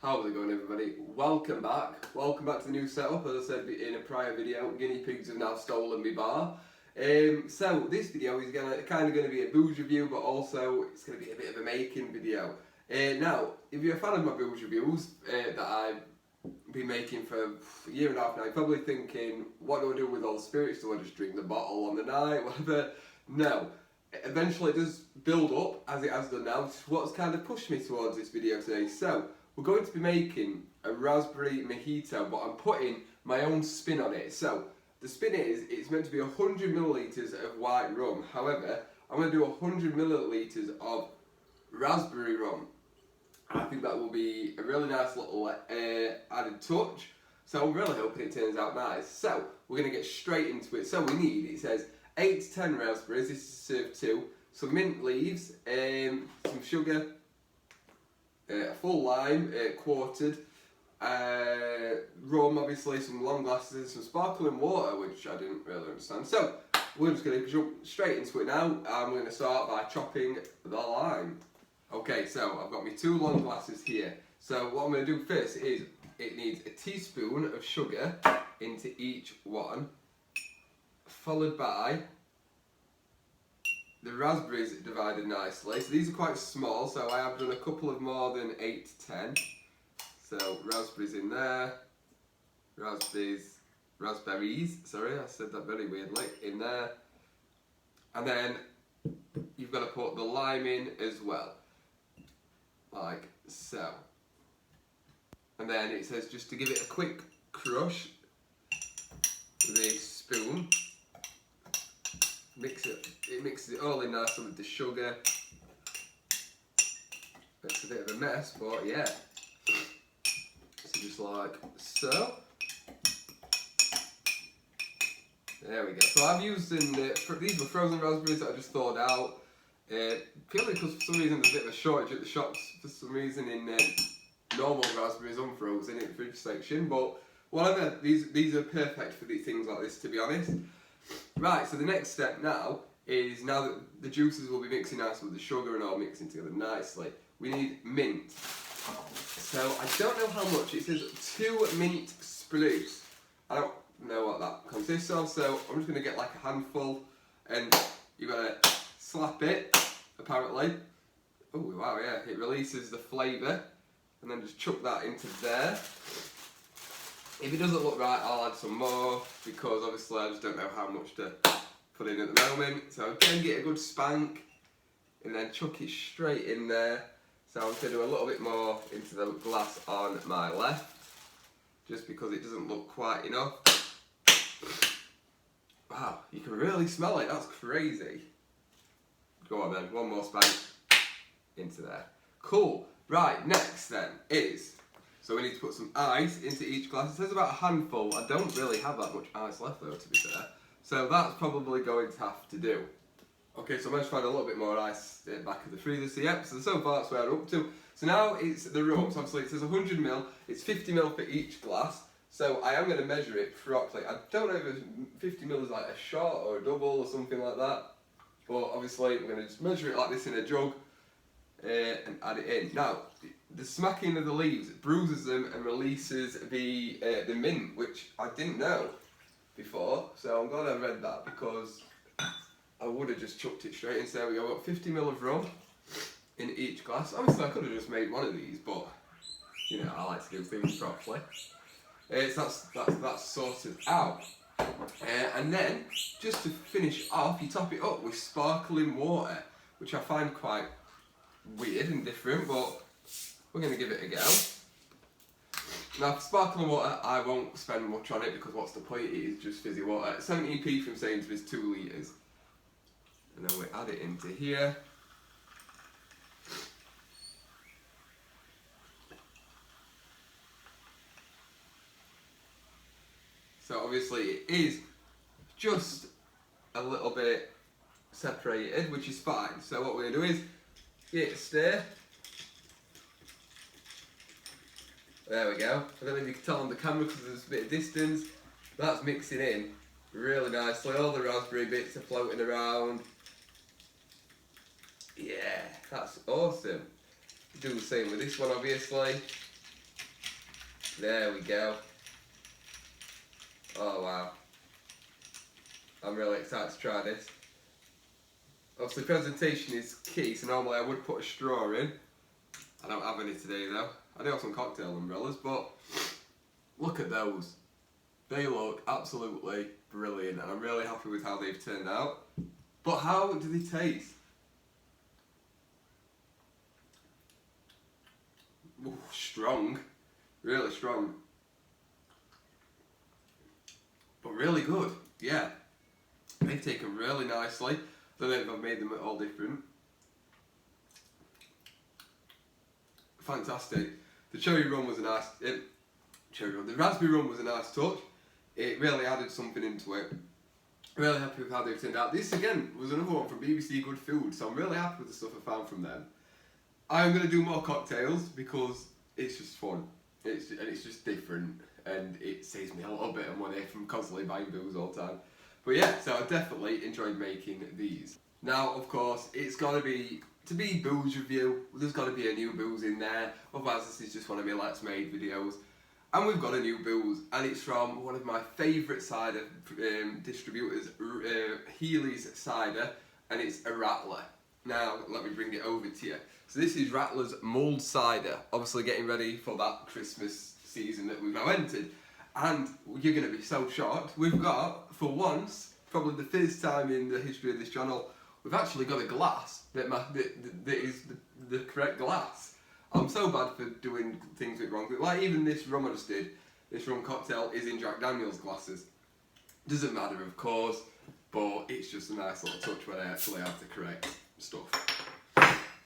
How's it going, everybody? Welcome back to the new setup. As I said in a prior video, guinea pigs have now stolen my bar. So this video is kind of going to be a booze review, but also it's going to be a bit of a making video. Now, if you're a fan of my booze reviews that I've been making for a year and a half now, you're probably thinking, what do I do with all the spirits? Do I just drink the bottle on the night, whatever? No. Eventually it does build up, as it has done now, which is what's kind of pushed me towards this video today. So, we're going to be making a raspberry mojito, but I'm putting my own spin on it. So, the spin is, it's meant to be 100 millilitres of white rum. However, I'm going to do 100 millilitres of raspberry rum. I think that will be a really nice little added touch. So, I'm really hoping it turns out nice. So, we're going to get straight into it. So, we need, it says, 8 to 10 raspberries. This is served 2. Some mint leaves, some sugar, a full lime, quartered, rum, obviously, some long glasses, some sparkling water, which I didn't really understand. So, we're just going to jump straight into it now, and we're going to start by chopping the lime. Okay, so I've got my 2 long glasses here. So what I'm going to do first is, it needs a teaspoon of sugar into each one, followed by the raspberries divided nicely. So these are quite small, so I have done a couple of more than 8 to 10. So raspberries in there, raspberries, sorry, I said that very weirdly, in there. And then you've got to put the lime in as well, like so. And then it says just to give it a quick crush with a spoon. It mixes it all in nicely with the sugar. It's a bit of a mess, but yeah. So just like so. There we go. So I've used these were frozen raspberries that I just thawed out. Purely because for some reason there's a bit of a shortage at the shops for some reason in normal raspberries unfrozen in the fridge section. But whatever, these are perfect for these things like this, to be honest. Right, so the next step now is, now that the juices will be mixing nicely with the sugar and all mixing together nicely, we need mint. So I don't know how much, it says 2 mint spruce. I don't know what that consists of, so I'm just going to get like a handful, and you've got to slap it, apparently. Oh wow, yeah, it releases the flavour, and then just chuck that into there. If it doesn't look right, I'll add some more, because obviously I just don't know how much to put in at the moment. So again, get a good spank, and then chuck it straight in there. So I'm going to do a little bit more into the glass on my left, just because it doesn't look quite enough. Wow, you can really smell it, that's crazy. Go on then, one more spank into there. Cool, right, next then is, so we need to put some ice into each glass. It says about a handful. I don't really have that much ice left though, to be fair. So that's probably going to have to do. Okay, so I'm going to find a little bit more ice at the back of the freezer. So yep, so far that's where we're up to. So now it's the rum. So obviously it says 100 ml. It's 50 ml for each glass. So I am going to measure it properly. I don't know if 50 ml is like a shot or a double or something like that. But obviously we're going to just measure it like this in a jug and add it in. Now, the smacking of the leaves bruises them and releases the mint, which I didn't know before, so I'm glad I read that, because I would have just chucked it straight in. So there we go, I've got 50 ml of rum in each glass. Obviously I could have just made one of these, but you know, I like to do things properly. So that's sorted out. And then, just to finish off, you top it up with sparkling water, which I find quite weird and different, but we're going to give it a go. Now for sparkling water, I won't spend much on it, because what's the point, it is just fizzy water. 70p from Sainsbury's, 2 litres. And then we add it into here. So obviously it is just a little bit separated, which is fine. So what we're going to do is give it a stir. There we go. I don't know if you can tell on the camera because there's a bit of distance. That's mixing in really nicely. All the raspberry bits are floating around. Yeah, that's awesome. Do the same with this one, obviously. There we go. Oh wow. I'm really excited to try this. Obviously presentation is key, so normally I would put a straw in. I don't have any today though. I do have some cocktail umbrellas, but look at those. They look absolutely brilliant and I'm really happy with how they've turned out. But how do they taste? Ooh, strong. Really strong. But really good. Yeah. They've taken really nicely. Don't know if I've made them all different. Fantastic. The cherry rum was a nice... the raspberry rum was a nice touch. It really added something into it. Really happy with how they've turned out. This again was another one from BBC Good Food, so I'm really happy with the stuff I found from them. I'm going to do more cocktails because it's just fun. It's just different and it saves me a little bit of money from constantly buying booze all the time. But yeah, so I definitely enjoyed making these. Now, of course, it's got to be booze review, there's got to be a new booze in there, otherwise this is just one of my Let's Made videos. And we've got a new booze, and it's from one of my favourite cider distributors, Healy's Cider, and it's a Rattler. Now, let me bring it over to you. So this is Rattler's Mulled Cider, obviously getting ready for that Christmas season that we've now entered. And you're going to be so shocked, we've got, for once, probably the first time in the history of this channel, we've actually got a glass that is the correct glass. I'm so bad for doing things wrong. Like even this rum I just did, this rum cocktail is in Jack Daniel's glasses. Doesn't matter of course, but it's just a nice little touch when I actually have the correct stuff.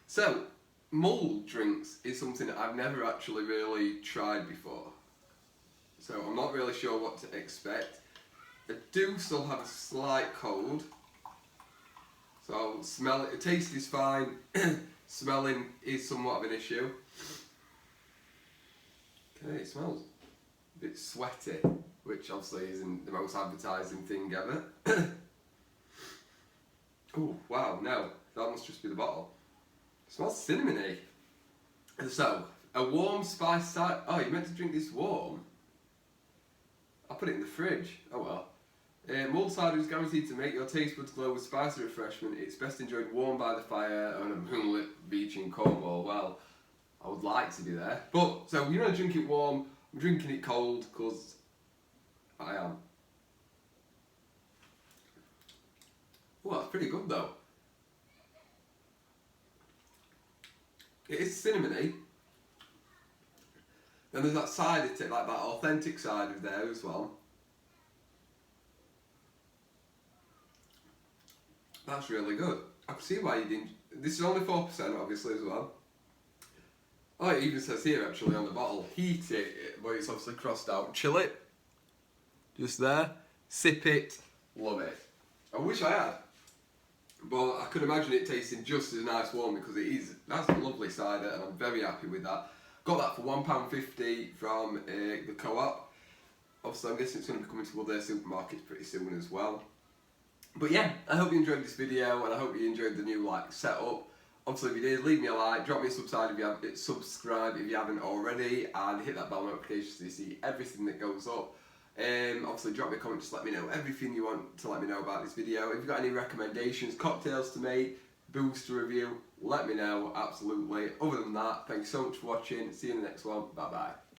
So, mulled drinks is something that I've never actually really tried before. So I'm not really sure what to expect. I do still have a slight cold. So I'll smell it. The taste is fine. Smelling is somewhat of an issue. Okay, it smells a bit sweaty, which obviously isn't the most advertising thing ever. Oh wow, no, that must just be the bottle. It smells cinnamony. So, a warm spice cider. Oh, you're meant to drink this warm? I'll put it in the fridge. Oh well. Mulled cider is guaranteed to make your taste buds glow with spicy refreshment. It's best enjoyed warm by the fire on a moonlit beach in Cornwall. Well, I would like to be there. But, so you're going to drink it warm. I'm drinking it cold because I am. Oh, that's pretty good though. It is cinnamony. And there's that cider taste, like that authentic cider there as well. That's really good. I can see why you didn't. This is only 4% obviously as well. Oh, it even says here actually on the bottle, heat it, but it's obviously crossed out. Chill it. Just there. Sip it. Love it. I wish I had. But I could imagine it tasting just as nice warm because it is. That's a lovely cider and I'm very happy with that. Got that for £1.50 from the Co-op. Obviously I'm guessing it's going to be coming to other supermarkets pretty soon as well. But yeah, I hope you enjoyed this video and I hope you enjoyed the new setup. Obviously if you did, leave me a like, drop me a subscribe if you haven't already, and hit that bell notification so you see everything that goes up. Obviously drop me a comment, just let me know everything you want to let me know about this video. If you've got any recommendations, cocktails to make, booze to review, let me know, absolutely. Other than that, thank you so much for watching, see you in the next one, bye bye.